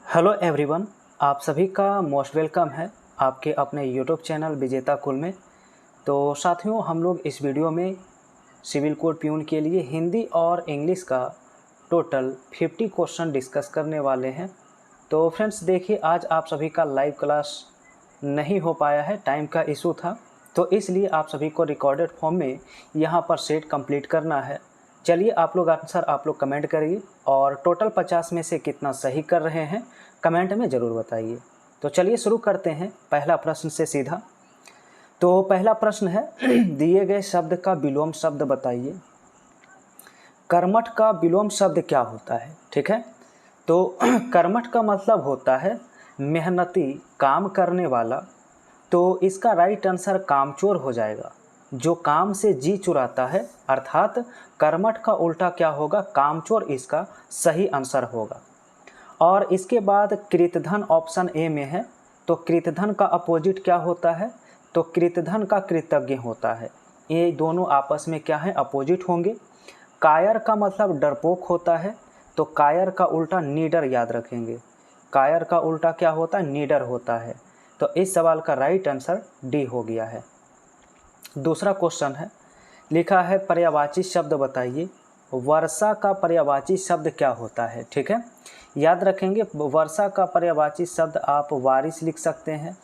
Hello everyone, आप सभी का मोस्ट वेलकम है आपके अपने यूट्यूब चैनल विजेता कुल में। तो साथियों, हम लोग इस वीडियो में सिविल कोड प्यून के लिए हिंदी और इंग्लिश का टोटल 50 क्वेश्चन डिस्कस करने वाले हैं। तो फ्रेंड्स देखिए, आज आप सभी का लाइव क्लास नहीं हो पाया है, टाइम का इशू था, तो इसलिए आप सभी को रिकॉर्डेड फॉर्म में यहाँ पर सेट कंप्लीट करना है। चलिए, आप लोग आंसर आप लोग कमेंट करिए और टोटल 50 में से कितना सही कर रहे हैं कमेंट में ज़रूर बताइए। तो चलिए शुरू करते हैं पहला प्रश्न से सीधा। तो पहला प्रश्न है दिए गए शब्द का विलोम शब्द बताइए। कर्मठ का विलोम शब्द क्या होता है? ठीक है, तो कर्मठ का मतलब होता है मेहनती, काम करने वाला। तो इसका राइट आंसर कामचोर हो जाएगा, जो काम से जी चुराता है, अर्थात कर्मठ का उल्टा क्या होगा? कामचोर इसका सही आंसर होगा। और इसके बाद कृतधन ऑप्शन ए में है, तो कृतधन का अपोजिट क्या होता है? तो कृतधन का कृतज्ञ होता है। ये दोनों आपस में क्या है? अपोजिट होंगे। कायर का मतलब डरपोक होता है, तो कायर का उल्टा नीडर याद रखेंगे। कायर का उल्टा क्या होता है? नीडर होता है। तो इस सवाल का राइट आंसर डी हो गया है। दूसरा क्वेश्चन है, लिखा है पर्यायवाची शब्द बताइए। वर्षा का पर्यायवाची शब्द क्या होता है? ठीक है, याद रखेंगे वर्षा का पर्यायवाची शब्द आप बारिश लिख सकते हैं।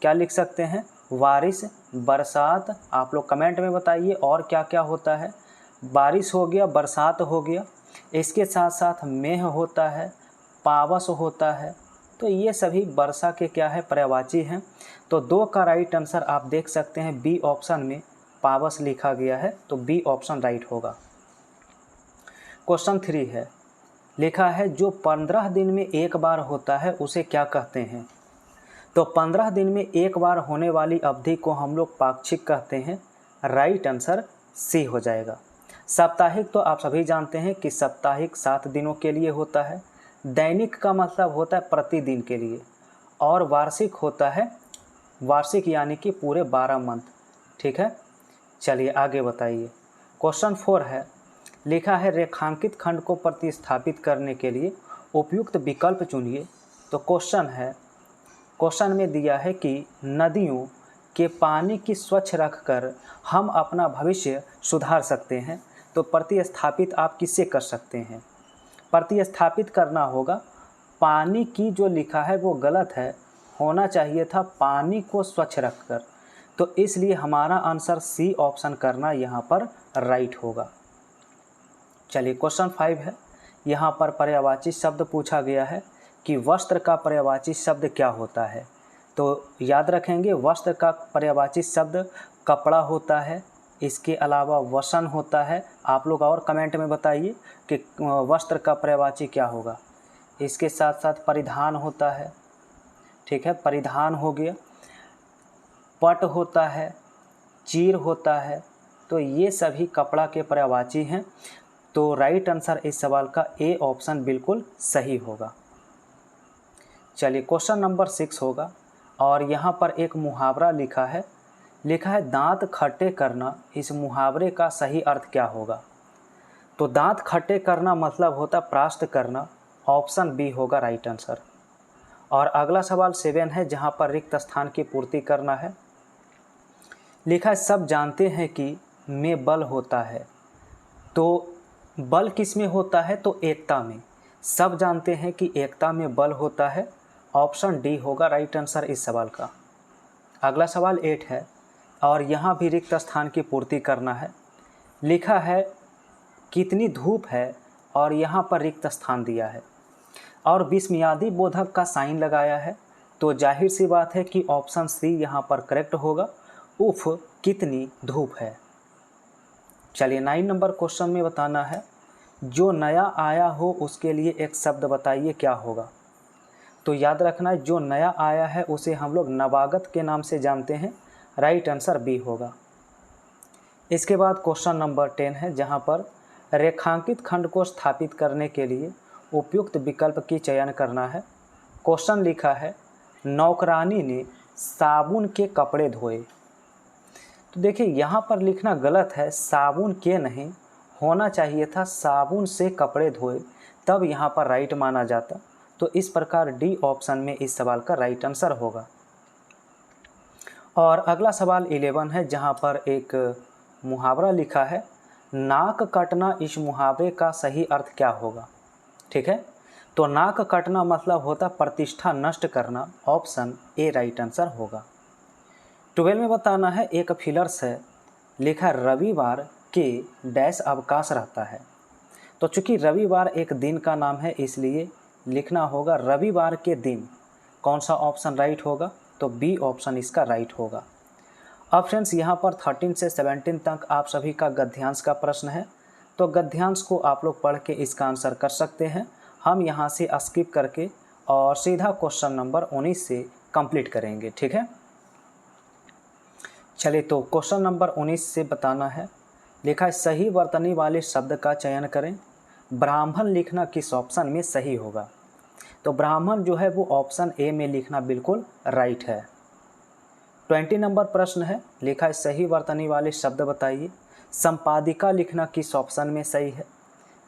क्या लिख सकते हैं? बारिश, बरसात। आप लोग कमेंट में बताइए और क्या क्या होता है। बारिश हो गया, बरसात हो गया, इसके साथ साथ मेह होता है, पावस होता है। तो ये सभी वर्षा के क्या है? पर्यायवाची हैं। तो दो का राइट आंसर आप देख सकते हैं बी ऑप्शन में पावस लिखा गया है, तो बी ऑप्शन राइट होगा। क्वेश्चन 3 है, लिखा है जो 15 दिन में एक बार होता है उसे क्या कहते हैं? तो 15 दिन में एक बार होने वाली अवधि को हम लोग पाक्षिक कहते हैं। राइट आंसर सी हो जाएगा। साप्ताहिक तो आप सभी जानते हैं कि साप्ताहिक 7 दिनों के लिए होता है। दैनिक का मतलब होता है प्रतिदिन के लिए, और वार्षिक होता है वार्षिक यानी कि पूरे 12 मंथ। ठीक है, चलिए आगे बताइए। क्वेश्चन 4 है, लिखा है रेखांकित खंड को प्रतिस्थापित करने के लिए उपयुक्त विकल्प चुनिए। तो क्वेश्चन में दिया है कि नदियों के पानी की स्वच्छ रखकर हम अपना भविष्य सुधार सकते हैं। तो प्रतिस्थापित आप किससे कर सकते हैं? प्रतिस्थापित करना होगा, पानी की जो लिखा है वो गलत है, होना चाहिए था पानी को स्वच्छ रखकर। तो इसलिए हमारा आंसर सी ऑप्शन करना यहाँ पर राइट होगा। चलिए क्वेश्चन 5 है, यहाँ पर पर्यायवाची शब्द पूछा गया है कि वस्त्र का पर्यायवाची शब्द क्या होता है? तो याद रखेंगे वस्त्र का पर्यायवाची शब्द कपड़ा होता है, इसके अलावा वसन होता है। आप लोग और कमेंट में बताइए कि वस्त्र का पर्यायवाची क्या होगा। इसके साथ साथ परिधान होता है। ठीक है, परिधान हो गया, पट होता है, चीर होता है। तो ये सभी कपड़ा के पर्यायवाची हैं। तो राइट आंसर इस सवाल का ए ऑप्शन बिल्कुल सही होगा। चलिए क्वेश्चन नंबर 6 होगा, और यहाँ पर एक मुहावरा लिखा है दांत खट्टे करना। इस मुहावरे का सही अर्थ क्या होगा? तो दांत खट्टे करना मतलब होता प्राश्त करना। ऑप्शन बी होगा राइट आंसर। और अगला सवाल 7 है, जहाँ पर रिक्त स्थान की पूर्ति करना है। लिखा है सब जानते हैं कि में बल होता है। तो बल किस में होता है? तो एकता में। सब जानते हैं कि एकता में बल होता है। ऑप्शन डी होगा राइट आंसर इस सवाल का। अगला सवाल 8 है, और यहाँ भी रिक्त स्थान की पूर्ति करना है। लिखा है कितनी धूप है, और यहाँ पर रिक्त स्थान दिया है और विस्मयादि बोधक का साइन लगाया है। तो जाहिर सी बात है कि ऑप्शन सी यहाँ पर करेक्ट होगा, उफ कितनी धूप है। चलिए 9 नंबर क्वेश्चन में बताना है, जो नया आया हो उसके लिए एक शब्द बताइए क्या होगा? तो याद रखना है जो नया आया है उसे हम लोग नवागत के नाम से जानते हैं। राइट आंसर बी होगा। इसके बाद क्वेश्चन नंबर 10 है, जहाँ पर रेखांकित खंड को स्थापित करने के लिए उपयुक्त विकल्प की चयन करना है। क्वेश्चन लिखा है नौकरानी ने साबुन के कपड़े धोए। तो देखिए यहाँ पर लिखना गलत है, साबुन के नहीं, होना चाहिए था साबुन से कपड़े धोए, तब यहाँ पर राइट माना जाता। तो इस प्रकार डी ऑप्शन में इस सवाल का राइट आंसर होगा। और अगला सवाल 11 है, जहाँ पर एक मुहावरा लिखा है, नाक कटना, इस मुहावरे का सही अर्थ क्या होगा? ठीक है, तो नाक कटना मतलब होता प्रतिष्ठा नष्ट करना, ऑप्शन ए राइट आंसर होगा। 12 में बताना है, एक फिलर्स है, लिखा रविवार के डैश अवकाश रहता है। तो चूंकि रविवार एक दिन का नाम है, इसलिए लिखना होगा रविवार के दिन। कौन सा ऑप्शन राइट होगा? तो बी ऑप्शन इसका राइट होगा। अब फ्रेंड्स यहाँ पर 13 से 17 तक आप सभी का गद्यांश का प्रश्न है, तो गद्यांश को आप लोग पढ़ के इसका आंसर कर सकते हैं। हम यहाँ से स्किप करके और सीधा क्वेश्चन नंबर 19 से कंप्लीट करेंगे। ठीक है, चलिए तो क्वेश्चन नंबर 19 से बताना है, लिखा है सही वर्तनी वाले शब्द का चयन करें। ब्राह्मण लिखना किस ऑप्शन में सही होगा? तो ब्राह्मण जो है वो ऑप्शन ए में लिखना बिल्कुल राइट है। 20 नंबर प्रश्न है, लिखा है सही वर्तनी वाले शब्द बताइए। संपादिका लिखना किस ऑप्शन में सही है?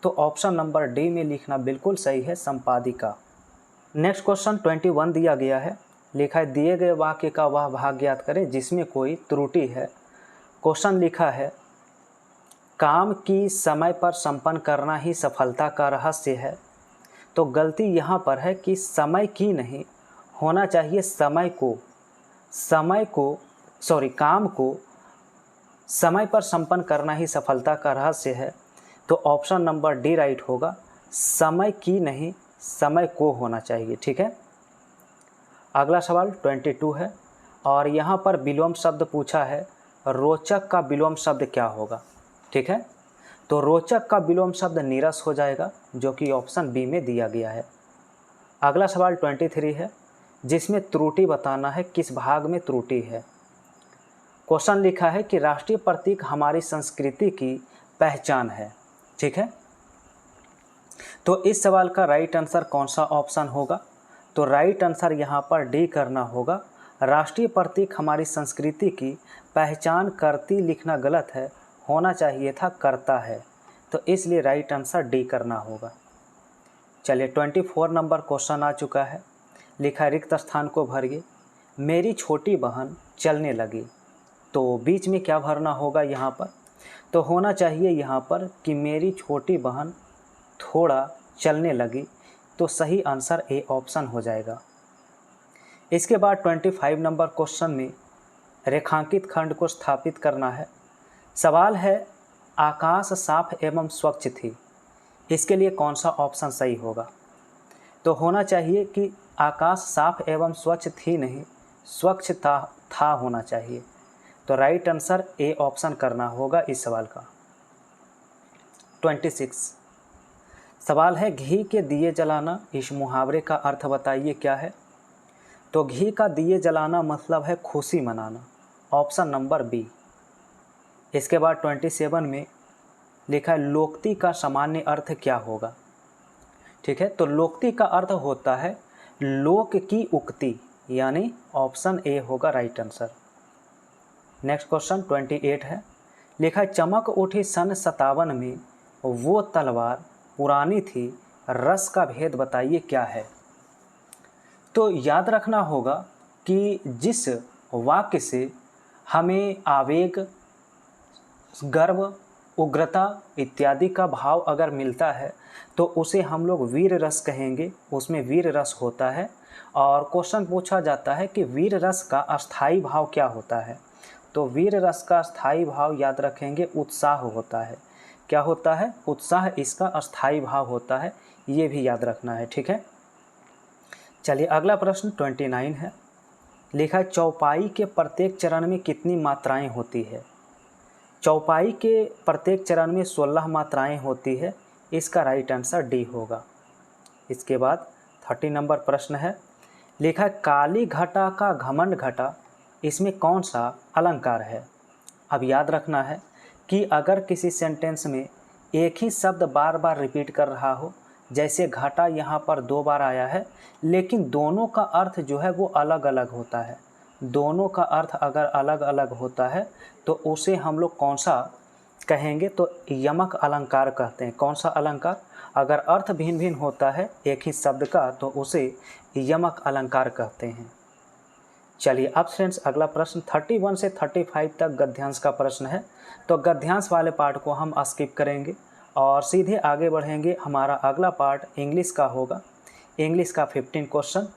तो ऑप्शन नंबर डी में लिखना बिल्कुल सही है, संपादिका। नेक्स्ट क्वेश्चन 21 दिया गया है, लिखा है दिए गए वाक्य का वह भाग ज्ञात करें जिसमें कोई त्रुटि है। क्वेश्चन लिखा है, काम की समय पर संपन्न करना ही सफलता का रहस्य है। तो गलती यहाँ पर है कि समय की नहीं, होना चाहिए काम को समय पर संपन्न करना ही सफलता का रहस्य है। तो ऑप्शन नंबर डी राइट होगा, समय की नहीं समय को होना चाहिए। ठीक है, अगला सवाल 22 है, और यहाँ पर विलोम शब्द पूछा है, रोचक का विलोम शब्द क्या होगा? ठीक है, तो रोचक का विलोम शब्द नीरस हो जाएगा, जो कि ऑप्शन बी में दिया गया है। अगला सवाल 23 है, जिसमें त्रुटि बताना है, किस भाग में त्रुटि है। क्वेश्चन लिखा है कि राष्ट्रीय प्रतीक हमारी संस्कृति की पहचान है। ठीक है, तो इस सवाल का राइट आंसर कौन सा ऑप्शन होगा? तो राइट आंसर यहाँ पर डी करना होगा, राष्ट्रीय प्रतीक हमारी संस्कृति की पहचान करती लिखना गलत है, होना चाहिए था करता है, तो इसलिए राइट आंसर डी करना होगा। चलिए 24 नंबर क्वेश्चन आ चुका है, लिखा रिक्त स्थान को भरिए। मेरी छोटी बहन चलने लगी, तो बीच में क्या भरना होगा यहाँ पर? तो होना चाहिए यहाँ पर कि मेरी छोटी बहन थोड़ा चलने लगी, तो सही आंसर ए ऑप्शन हो जाएगा। इसके बाद 25 नंबर क्वेश्चन में रेखांकित खंड को स्थापित करना है। सवाल है, आकाश साफ एवं स्वच्छ थी, इसके लिए कौन सा ऑप्शन सही होगा? तो होना चाहिए कि आकाश साफ एवं स्वच्छ थी नहीं, स्वच्छ था होना चाहिए, तो राइट आंसर ए ऑप्शन करना होगा इस सवाल का। 26 सवाल है, घी के दिए जलाना, इस मुहावरे का अर्थ बताइए क्या है? तो घी का दिए जलाना मतलब है खुशी मनाना, ऑप्शन नंबर बी। इसके बाद 27 में लिखा है लोकोक्ति का सामान्य अर्थ क्या होगा? ठीक है, तो लोकोक्ति का अर्थ होता है लोक की उक्ति, यानी ऑप्शन ए होगा राइट आंसर। नेक्स्ट क्वेश्चन 28 है, लिखा है चमक उठी सन 57 में वो तलवार पुरानी थी, रस का भेद बताइए क्या है? तो याद रखना होगा कि जिस वाक्य से हमें आवेग, गर्व, उग्रता इत्यादि का भाव अगर मिलता है तो उसे हम लोग वीर रस कहेंगे, उसमें वीर रस होता है। और क्वेश्चन पूछा जाता है कि वीर रस का अस्थाई भाव क्या होता है? तो वीर रस का अस्थाई भाव याद रखेंगे उत्साह होता है। क्या होता है? उत्साह इसका अस्थाई भाव होता है, ये भी याद रखना है। ठीक है, चलिए अगला प्रश्न 29 है, लिखा है चौपाई के प्रत्येक चरण में कितनी मात्राएं होती है? चौपाई के प्रत्येक चरण में 16 मात्राएं होती है, इसका राइट आंसर डी होगा। इसके बाद 30 नंबर प्रश्न है, लिखा है काली घटा का घमंड घटा, इसमें कौन सा अलंकार है? अब याद रखना है कि अगर किसी सेंटेंस में एक ही शब्द बार बार रिपीट कर रहा हो, जैसे घटा यहाँ पर 2 बार आया है, लेकिन दोनों का अर्थ जो है वो अलग अलग होता है, दोनों का अर्थ अगर अलग अलग होता है तो उसे हम लोग कौन सा कहेंगे? तो यमक अलंकार कहते हैं। कौन सा अलंकार? अगर अर्थ भिन्न भिन्न होता है एक ही शब्द का तो उसे यमक अलंकार कहते हैं। चलिए अब फ्रेंड्स अगला प्रश्न 31 से 35 तक गद्यांश का प्रश्न है। तो गद्यांश वाले पार्ट को हम स्किप करेंगे और सीधे आगे बढ़ेंगे। हमारा अगला पार्ट इंग्लिश का होगा, इंग्लिश का 15 क्वेश्चन।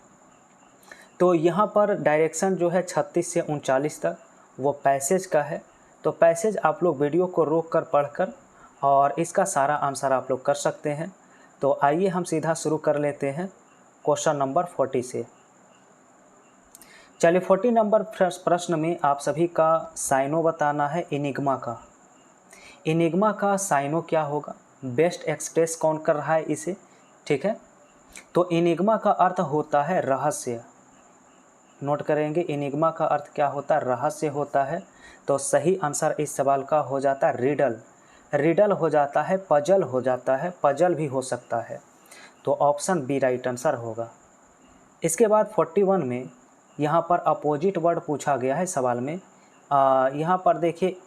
तो यहाँ पर डायरेक्शन जो है 36 से 39 तक वो पैसेज का है। तो पैसेज आप लोग वीडियो को रोक कर पढ़कर और इसका सारा आंसर आप लोग कर सकते हैं। तो आइए हम सीधा शुरू कर लेते हैं क्वेश्चन नंबर 40 से। चलिए 40 नंबर प्रश्न में आप सभी का साइनो बताना है इनिग्मा का। इनिग्मा का साइनो क्या होगा, बेस्ट एक्सप्रेस कौन कर रहा है इसे, ठीक है। तो इनिग्मा का अर्थ होता है रहस्य। नोट करेंगे इनिग्मा का अर्थ क्या होता है, रहस्य होता है। तो सही आंसर इस सवाल का हो जाता है रिडल। रिडल हो जाता है, पजल हो जाता है, पजल भी हो सकता है। तो ऑप्शन बी राइट आंसर होगा। इसके बाद 41 में यहाँ पर अपोजिट वर्ड पूछा गया है सवाल में। यहाँ पर देखिए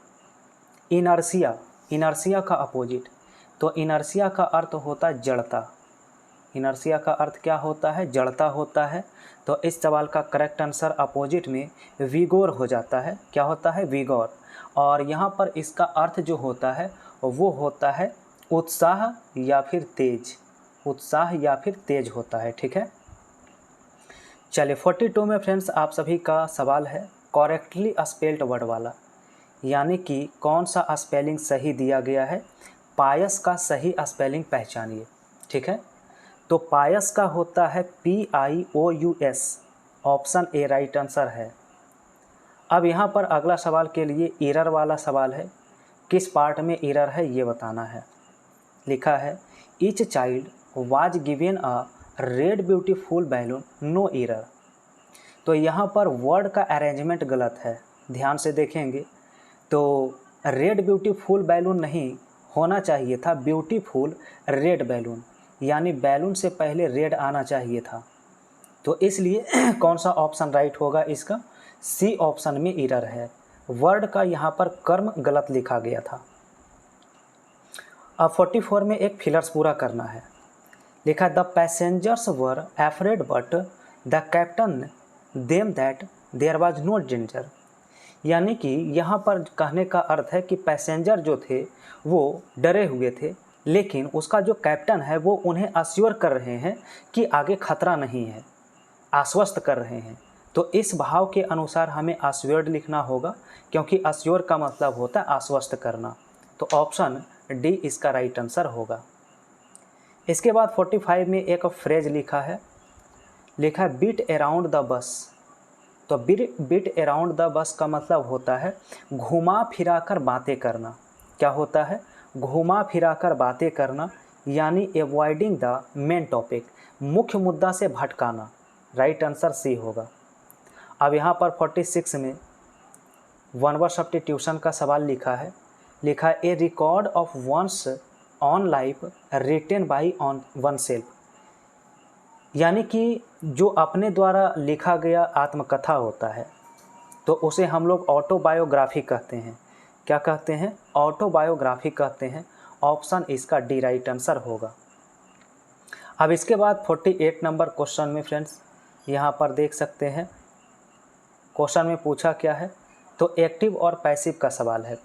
इनर्सिया, इनर्सिया का अपोजिट। तो इनर्सिया का अर्थ होता है जड़ता। इनर्सिया का अर्थ क्या होता है, जड़ता होता है। तो इस सवाल का करेक्ट आंसर अपोजिट में विगोर हो जाता है। क्या होता है, विगोर। और यहाँ पर इसका अर्थ जो होता है वो होता है उत्साह या फिर तेज, उत्साह या फिर तेज होता है, ठीक है। चलिए 42 में फ्रेंड्स आप सभी का सवाल है करेक्टली स्पेल्ड वर्ड वाला, यानी कि कौन सा स्पेलिंग सही दिया गया है। पायस का सही स्पेलिंग पहचानिए, ठीक है। तो पायस का होता है PIOUS, option A right answer है। अब यहाँ पर अगला सवाल के लिए एरर वाला सवाल है। किस पार्ट में एरर है ये बताना है। लिखा है each child was given a red beautiful balloon, no error. तो यहाँ पर वर्ड का अरेंजमेंट गलत है, ध्यान से देखेंगे। तो रेड ब्यूटीफुल बैलून नहीं होना चाहिए था, ब्यूटीफुल रेड बैलून, यानी बैलून से पहले रेड आना चाहिए था। तो इसलिए कौन सा ऑप्शन राइट होगा इसका, सी ऑप्शन में एरर है। वर्ड का यहाँ पर कर्म गलत लिखा गया था। अब 44 में एक फिलर्स पूरा करना है। लिखा the passengers were afraid but the captain them that there was no danger. यानी कि यहाँ पर कहने का अर्थ है कि पैसेंजर जो थे वो डरे हुए थे, लेकिन उसका जो कैप्टन है वो उन्हें अश्योर कर रहे हैं कि आगे खतरा नहीं है, आश्वस्त कर रहे हैं। तो इस भाव के अनुसार हमें अश्योर्ड लिखना होगा, क्योंकि अश्योर का मतलब होता है आश्वस्त करना। तो ऑप्शन डी इसका राइट आंसर होगा। इसके बाद 45 में एक फ्रेज लिखा है, लिखा है बीट अराउंड द बस। तो बीट अराउंड द बस का मतलब होता है घुमा फिरा कर बातें करना। क्या होता है, घुमा फिरा कर बातें करना, यानी एवॉइडिंग द मेन टॉपिक, मुख्य मुद्दा से भटकाना। राइट आंसर सी होगा। अब यहाँ पर 46 में वन वर्ड सब्स्टिट्यूशन का सवाल लिखा है। लिखा है a record of one's own life written by on oneself. यानी कि जो अपने द्वारा लिखा गया आत्मकथा होता है तो उसे हम लोग ऑटोबायोग्राफी कहते हैं। क्या कहते हैं, ऑटोबायोग्राफी कहते हैं। ऑप्शन इसका डी राइट आंसर होगा। अब इसके बाद 48 नंबर क्वेश्चन में फ्रेंड्स यहाँ पर देख सकते हैं क्वेश्चन में पूछा क्या है। तो एक्टिव और पैसिव का सवाल है,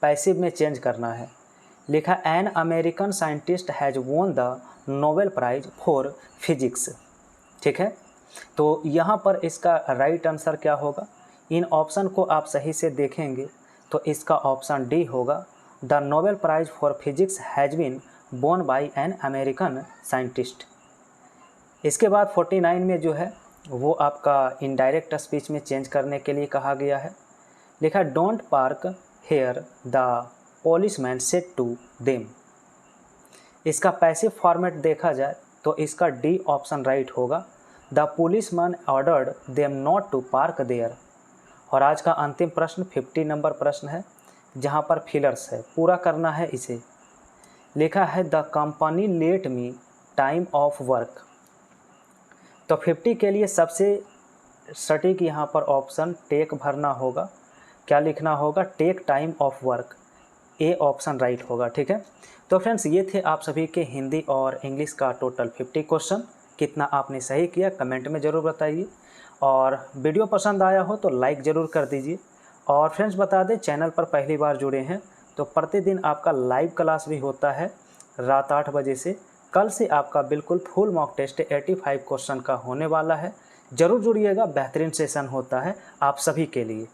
पैसिव में चेंज करना है। लिखा an American scientist has won the Nobel prize for physics, ठीक है। तो यहाँ पर इसका राइट आंसर क्या होगा, इन ऑप्शन को आप सही से देखेंगे तो इसका ऑप्शन डी होगा। The Nobel prize for physics has been won by an American scientist. इसके बाद 49 में जो है वो आपका इनडायरेक्ट स्पीच में चेंज करने के लिए कहा गया है। लिखा don't park here the policeman said to them. इसका पैसिव फॉर्मेट देखा जाए तो इसका डी ऑप्शन राइट होगा। The policeman ordered them not to park there. और आज का अंतिम प्रश्न 50 नंबर प्रश्न है, जहाँ पर फिलर्स है, पूरा करना है इसे। लिखा है the company let me time off work. तो 50 के लिए सबसे सटीक यहाँ पर ऑप्शन टेक भरना होगा। क्या लिखना होगा, take time off work. A option right होगा। ठीक है, तो फ्रेंड्स ये थे आप सभी के हिंदी और इंग्लिश का टोटल 50 क्वेश्चन। कितना आपने सही किया कमेंट में ज़रूर बताइए, और वीडियो पसंद आया हो तो लाइक ज़रूर कर दीजिए। और फ्रेंड्स बता दें, चैनल पर पहली बार जुड़े हैं तो प्रतिदिन आपका लाइव क्लास भी होता है रात 8 बजे से। कल से आपका बिल्कुल फुल मॉक टेस्ट 85 क्वेश्चन का होने वाला है। ज़रूर जुड़िएगा, बेहतरीन सेशन होता है आप सभी के लिए।